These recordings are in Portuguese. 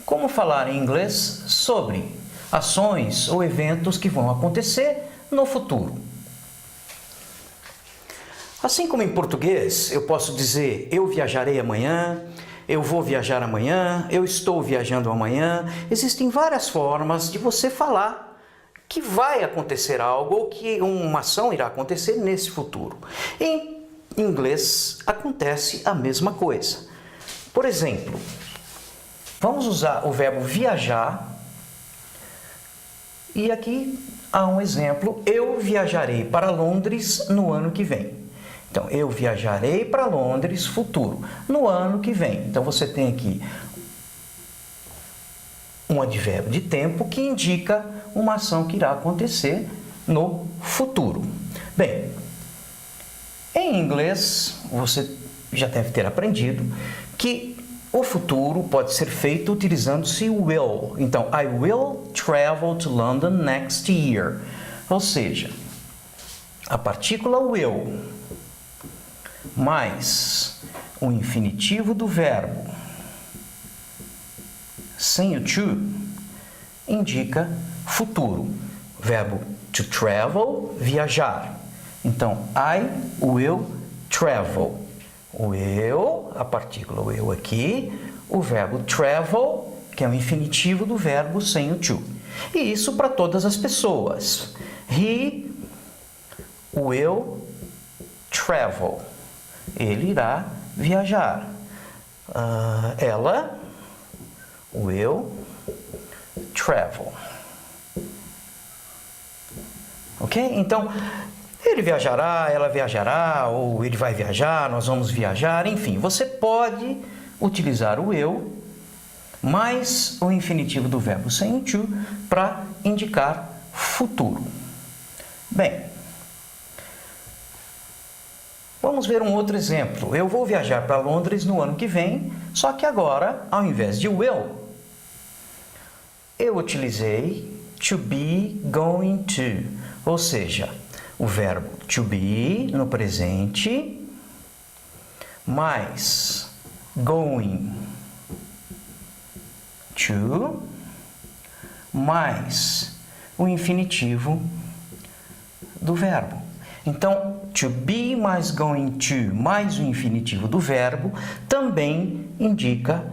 Como falar em inglês sobre ações ou eventos que vão acontecer no futuro. Assim como em português, eu posso dizer eu viajarei amanhã, eu vou viajar amanhã, eu estou viajando amanhã. Existem várias formas de você falar que vai acontecer algo ou que uma ação irá acontecer nesse futuro. Em inglês acontece a mesma coisa. Por exemplo, vamos usar o verbo viajar e aqui há um exemplo: eu viajarei para Londres no ano que vem. Então, eu viajarei para Londres, futuro, no ano que vem. Então, você tem aqui um advérbio de tempo que indica uma ação que irá acontecer no futuro. Bem, em inglês, você já deve ter aprendido que o futuro pode ser feito utilizando-se will. Então, I will travel to London next year. Ou seja, a partícula will mais o infinitivo do verbo sem o to indica futuro. Verbo to travel, viajar. Então, I will travel. O will, a partícula will aqui, o verbo travel, que é o infinitivo do verbo sem o to. E isso para todas as pessoas. He will travel. Ele irá viajar. Ela will travel. Ok? Então, ele viajará, ela viajará, ou ele vai viajar, nós vamos viajar, enfim. Você pode utilizar o will mais o infinitivo do verbo sem o to para indicar futuro. Bem, vamos ver um outro exemplo. Eu vou viajar para Londres no ano que vem, só que agora, ao invés de will, eu utilizei to be going to, ou seja, o verbo to be no presente, mais going to, mais o infinitivo do verbo. Então, to be mais going to mais o infinitivo do verbo também indica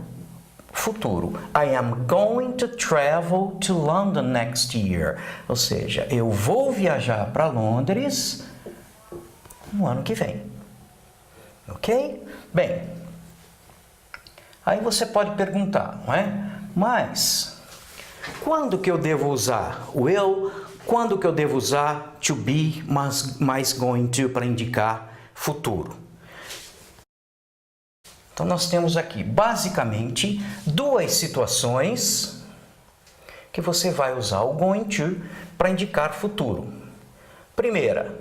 futuro. I am going to travel to London next year. Ou seja, eu vou viajar para Londres no ano que vem. Ok? Bem, aí você pode perguntar, não é? Mas, quando que eu devo usar will? Quando que eu devo usar to be mais going to para indicar futuro? Então, nós temos aqui, basicamente, duas situações que você vai usar o going to para indicar futuro. Primeira,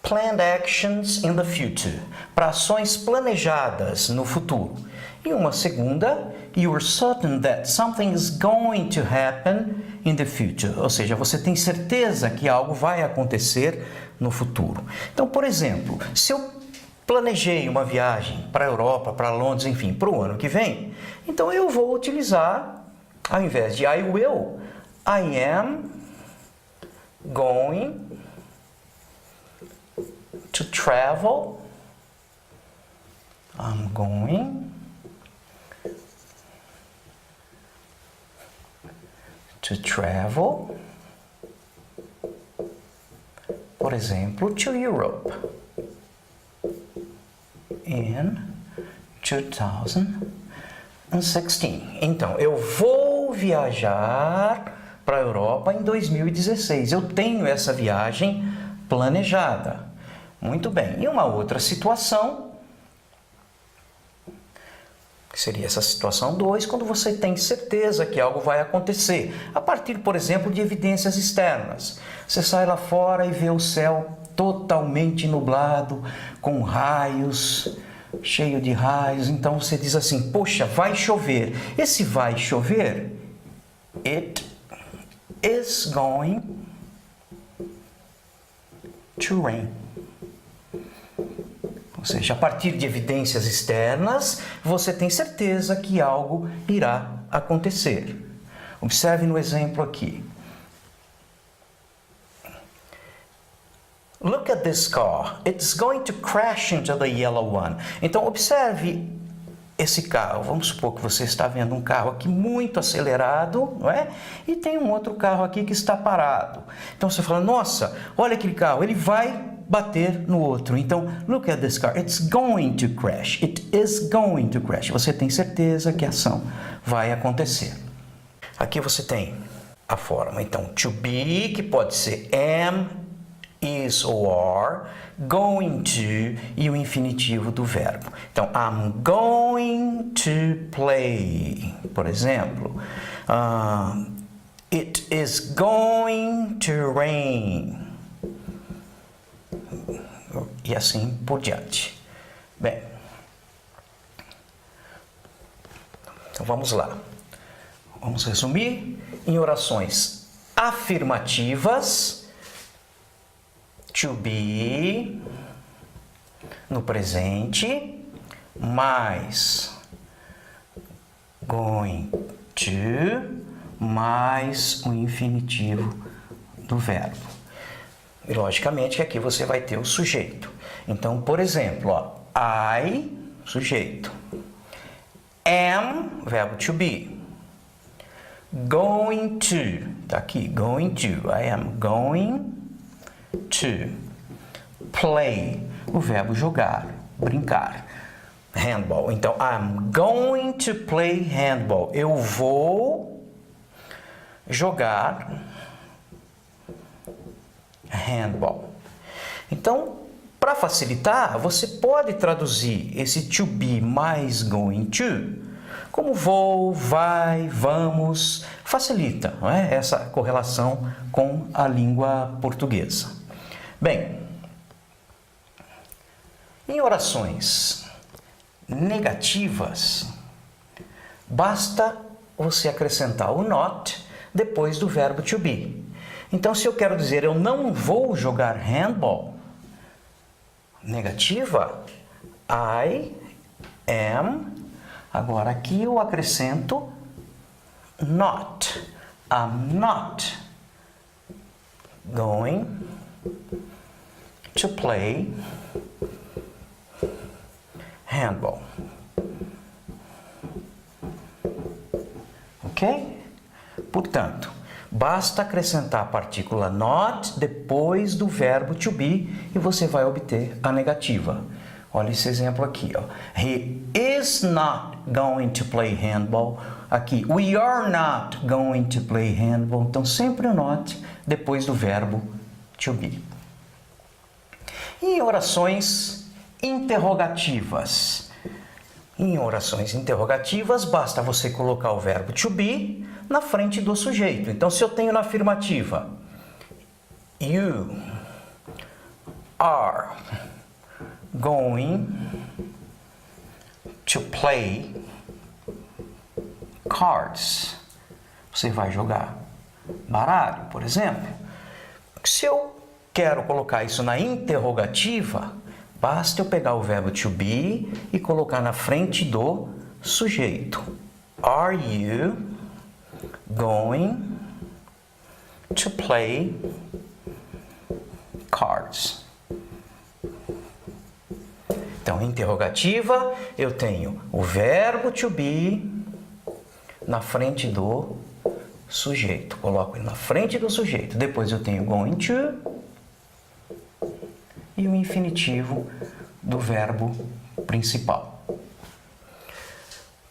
planned actions in the future, para ações planejadas no futuro. E uma segunda, you're certain that something is going to happen in the future, ou seja, você tem certeza que algo vai acontecer no futuro. Então, por exemplo, se eu planejei uma viagem para a Europa, para Londres, enfim, para o ano que vem, então eu vou utilizar, ao invés de I will, I am going to travel. I'm going to travel, por exemplo, to Europe in 2016. Então, eu vou viajar para a Europa em 2016. Eu tenho essa viagem planejada. Muito bem. E uma outra situação, que seria essa situação 2, quando você tem certeza que algo vai acontecer, a partir, por exemplo, de evidências externas. Você sai lá fora e vê o céu totalmente nublado, com raios, cheio de raios. Então você diz assim, poxa, vai chover. Esse vai chover, it is going to rain. Ou seja, a partir de evidências externas, você tem certeza que algo irá acontecer. Observe no exemplo aqui. Look at this car. It's going to crash into the yellow one. Então, observe esse carro. Vamos supor que você está vendo um carro aqui muito acelerado, não é? E tem um outro carro aqui que está parado. Então, você fala, nossa, olha aquele carro, ele vai bater no outro. Então, look at this car. It's going to crash. It is going to crash. Você tem certeza que a ação vai acontecer. Aqui você tem a forma, então, to be, que pode ser am, is ou are, going to e o infinitivo do verbo. Então, I'm going to play, por exemplo. It is going to rain. E assim por diante. Bem, então vamos lá. Vamos resumir em orações afirmativas. To be no presente mais going to mais o infinitivo do verbo. E logicamente que aqui você vai ter o sujeito. Então, por exemplo, ó, I, sujeito. Am, verbo to be. Going to, tá aqui, going to. I am going to play, o verbo jogar, brincar, handball. Então, I'm going to play handball. Eu vou jogar handball. Então, para facilitar, você pode traduzir esse to be mais going to como vou, vai, vamos. Facilita, não é? Essa correlação com a língua portuguesa. Bem, em orações negativas, basta você acrescentar o not depois do verbo to be. Então, se eu quero dizer eu não vou jogar handball, negativa, I am. Agora aqui eu acrescento not. I'm not going to play handball. Ok? Portanto, basta acrescentar a partícula not depois do verbo to be e você vai obter a negativa. Olha esse exemplo aqui, ó. He is not going to play handball. Aqui, we are not going to play handball. Então, sempre o not depois do verbo to be. E orações interrogativas. Em orações interrogativas, basta você colocar o verbo to be na frente do sujeito. Então, se eu tenho na afirmativa, you are going to play cards. Você vai jogar baralho, por exemplo. Se eu quero colocar isso na interrogativa, basta eu pegar o verbo to be e colocar na frente do sujeito. Are you going to play cards? Então, interrogativa, eu tenho o verbo to be na frente do sujeito. Coloco ele na frente do sujeito. Depois eu tenho going to e o infinitivo do verbo principal.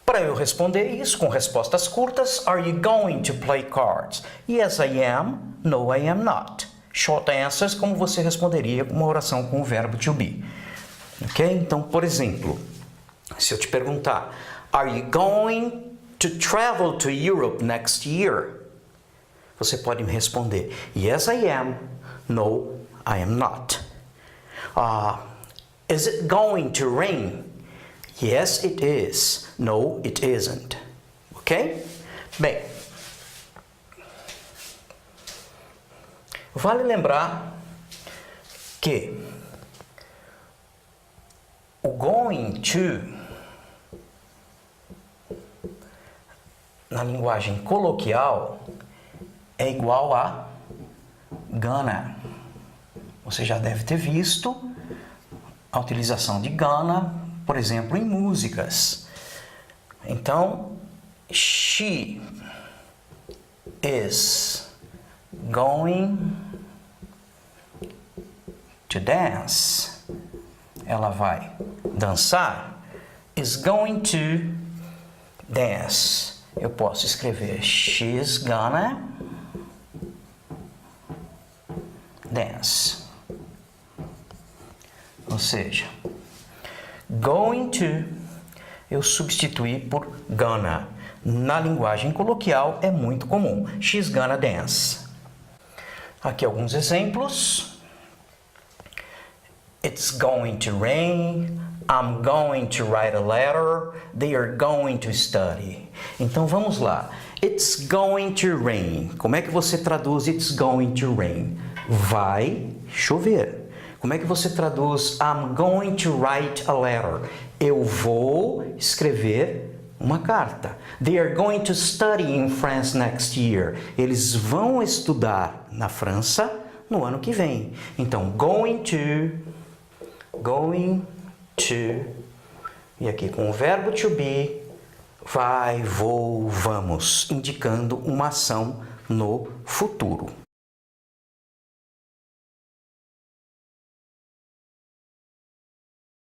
Para eu responder isso com respostas curtas, are you going to play cards? Yes, I am. No, I am not. Short answers, como você responderia com uma oração com o verbo to be. Ok? Então, por exemplo, se eu te perguntar, are you going to travel to Europe next year? Você pode me responder, yes, I am. No, I am not. Is it going to rain? Yes, it is. No, it isn't. Ok? Bem, vale lembrar que o going to na linguagem coloquial é igual a gonna. Você já deve ter visto a utilização de gonna, por exemplo, em músicas. Então, she is going to dance. Ela vai dançar. Is going to dance. Eu posso escrever she's gonna dance. Ou seja, going to eu substituí por gonna. Na linguagem coloquial é muito comum. She's gonna dance. Aqui alguns exemplos. It's going to rain. I'm going to write a letter. They are going to study. Então vamos lá. It's going to rain. Como é que você traduz it's going to rain? Vai chover. Como é que você traduz I'm going to write a letter? Eu vou escrever uma carta. They are going to study in France next year. Eles vão estudar na França no ano que vem. Então, going to, e aqui com o verbo to be, vai, vou, vamos, indicando uma ação no futuro.